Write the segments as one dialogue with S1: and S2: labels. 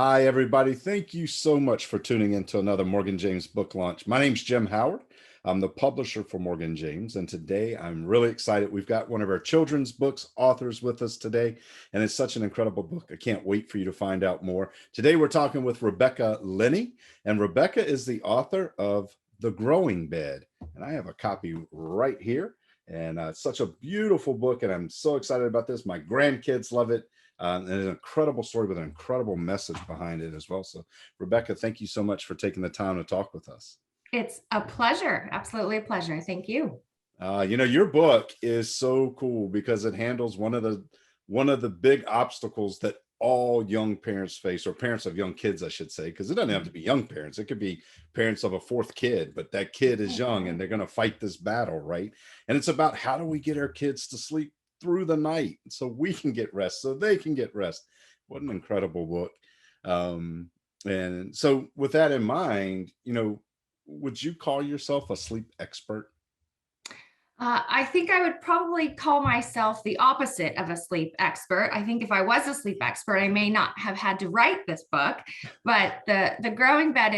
S1: Hi, everybody. Thank you so much for tuning in to another Morgan James book launch. My name's Jim Howard. I'm the publisher for Morgan James, and today I'm really excited. We've got one of our children's books authors with us today, and it's such an incredible book. I can't wait for you to find out more. Today we're talking with Rebecca Linney, and Rebecca is the author of The Growing Bed, and I have a copy right here. And it's such a beautiful book, and I'm so excited about this. My grandkids love it. And an incredible story with an incredible message behind it as well. So, Rebecca, thank you so much for taking the time to talk with us.
S2: It's a pleasure. Absolutely a pleasure. Thank you.
S1: Your book is so cool because it handles one of the big obstacles that all young parents face, or parents of young kids, I should say, because it doesn't have to be young parents. It could be parents of a fourth kid, but that kid is young and they're going to fight this battle, right? And it's about how do we get our kids to sleep through the night so we can get rest, so they can get rest. What an incredible book. And so with that in mind, would you call yourself a sleep expert?
S2: I think I would probably call myself the opposite of a sleep expert. I think if I was a sleep expert, I may not have had to write this book. But the Growing Bed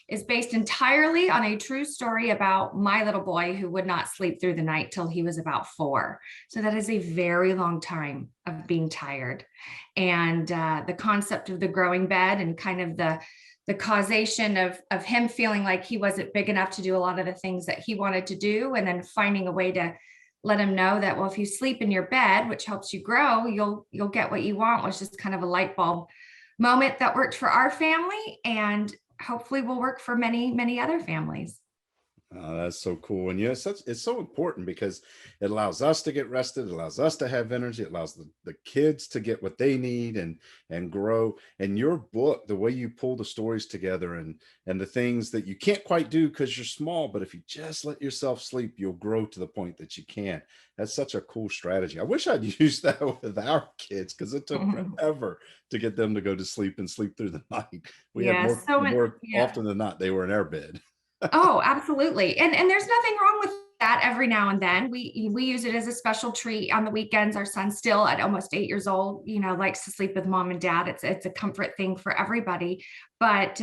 S2: is based entirely on a true story about my little boy who would not sleep through the night till he was about 4. So that is a very long time of being tired. And the concept of the growing bed and kind of the causation of him feeling like he wasn't big enough to do a lot of the things that he wanted to do, and then finding a way to let him know that, well, if you sleep in your bed, which helps you grow, you'll get what you want, was just kind of a light bulb moment that worked for our family, and hopefully will work for many, many other families.
S1: That's so cool. And it's so important because it allows us to get rested, it allows us to have energy, it allows the kids to get what they need and grow. And your book, the way you pull the stories together and the things that you can't quite do because you're small, but if you just let yourself sleep, you'll grow to the point that you can. That's such a cool strategy. I wish I'd used that with our kids because it took forever to get them to go to sleep and sleep through the night. We had
S2: Yeah, so many,
S1: more
S2: yeah.
S1: often than not, they were in our bed.
S2: Oh, absolutely. And there's nothing wrong with that. Every now and then we use it as a special treat on the weekends. Our son, still at almost 8 years old, likes to sleep with mom and dad. It's a comfort thing for everybody. But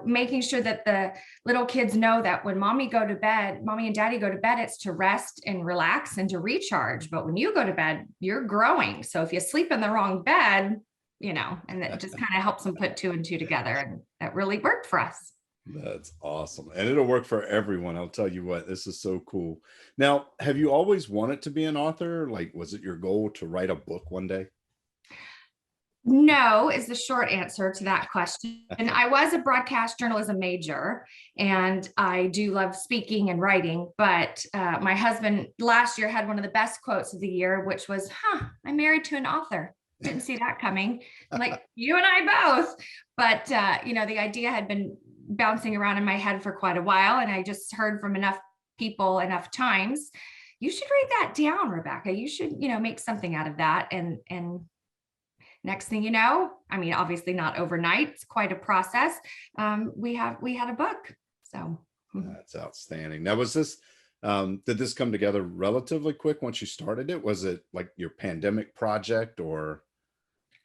S2: making sure that the little kids know that when mommy and daddy go to bed, it's to rest and relax and to recharge. But when you go to bed, you're growing. So if you sleep in the wrong bed, and it just kind of helps them put 2 and 2 together. And that really worked for us.
S1: That's awesome. And it'll work for everyone. I'll tell you what, this is so cool. Now, have you always wanted to be an author? Like, was it your goal to write a book one day?
S2: No, is the short answer to that question. And I was a broadcast journalism major, and I do love speaking and writing. But my husband last year had one of the best quotes of the year, which was, I'm married to an author. Didn't see that coming. Like you and I both. But, the idea had been bouncing around in my head for quite a while. And I just heard from enough people, enough times, you should write that down, Rebecca. You should, make something out of that. And next thing you know, I mean, obviously not overnight, it's quite a process. We had a book. So
S1: That's outstanding. Now, did this come together relatively quick once you started it? Was it like your pandemic project or?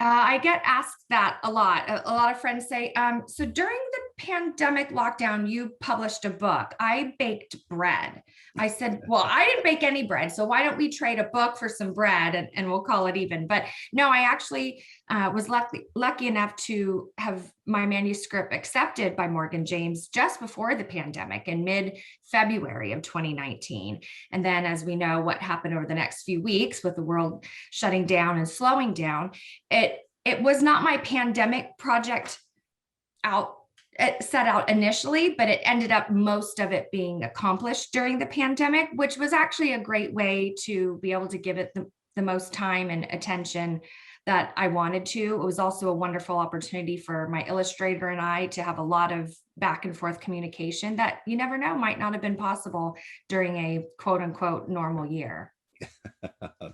S2: I get asked that a lot. A lot of friends say, so during the pandemic lockdown, you published a book. I baked bread. I said, well, I didn't bake any bread. So why don't we trade a book for some bread and we'll call it even. But no, I actually was lucky enough to have my manuscript accepted by Morgan James just before the pandemic in mid-February of 2019. And then, as we know, what happened over the next few weeks with the world shutting down and slowing down, it was not my pandemic project set out initially, but it ended up most of it being accomplished during the pandemic, which was actually a great way to be able to give it the most time and attention that I wanted to. It was also a wonderful opportunity for my illustrator and I to have a lot of back and forth communication that you never know might not have been possible during a quote unquote normal year.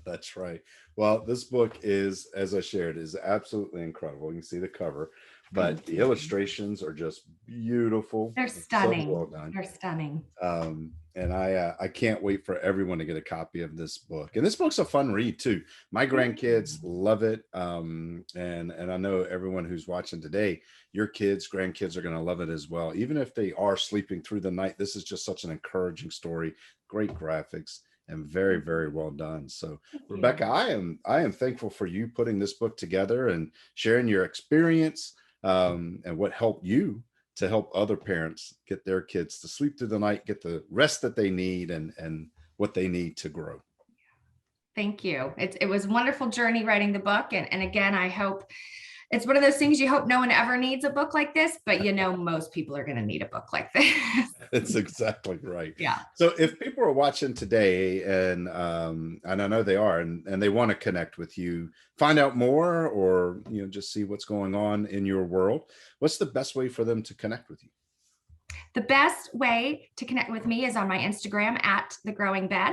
S1: That's right. Well, this book is, as I shared, is absolutely incredible. You can see the cover. but
S2: Thank
S1: the
S2: you.
S1: illustrations are just beautiful.
S2: They're
S1: It's so
S2: stunning.
S1: well done.
S2: They're stunning.
S1: And I can't wait for everyone to get a copy of this book. And this book's a fun read too. My grandkids love it. And I know everyone who's watching today, your kids, grandkids are going to love it as well. Even if they are sleeping through the night, this is just such an encouraging story. Great graphics and very, very well done. So
S2: Thank you.
S1: Rebecca, I am thankful for you putting this book together and sharing your experience, and what helped you to help other parents get their kids to sleep through the night, get the rest that they need, and what they need to grow.
S2: Thank you. It was a wonderful journey writing the book. And again, I hope it's one of those things you hope no one ever needs a book like this, but most people are going to need a book like this.
S1: That's exactly right.
S2: Yeah.
S1: So if people are watching today and I know they are, and they want to connect with you, find out more, or just see what's going on in your world, what's the best way for them to connect with you?
S2: The best way to connect with me is on my Instagram at The Growing Bed.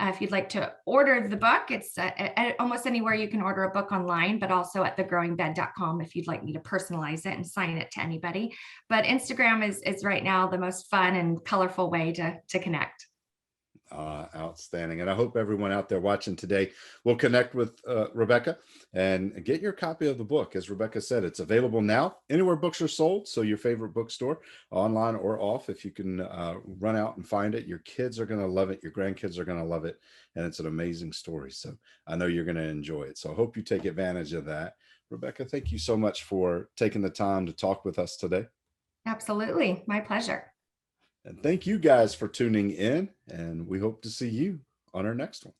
S2: If you'd like to order the book, it's at almost anywhere you can order a book online, but also at thegrowingbed.com if you'd like me to personalize it and sign it to anybody. But Instagram is right now the most fun and colorful way to connect.
S1: Outstanding. And I hope everyone out there watching today will connect with Rebecca and get your copy of the book. As Rebecca said, it's available now anywhere books are sold. So your favorite bookstore, online or off, if you can run out and find it, your kids are going to love it. Your grandkids are going to love it. And it's an amazing story. So I know you're going to enjoy it. So I hope you take advantage of that. Rebecca, thank you so much for taking the time to talk with us today.
S2: Absolutely. My pleasure.
S1: And thank you guys for tuning in, and we hope to see you on our next one.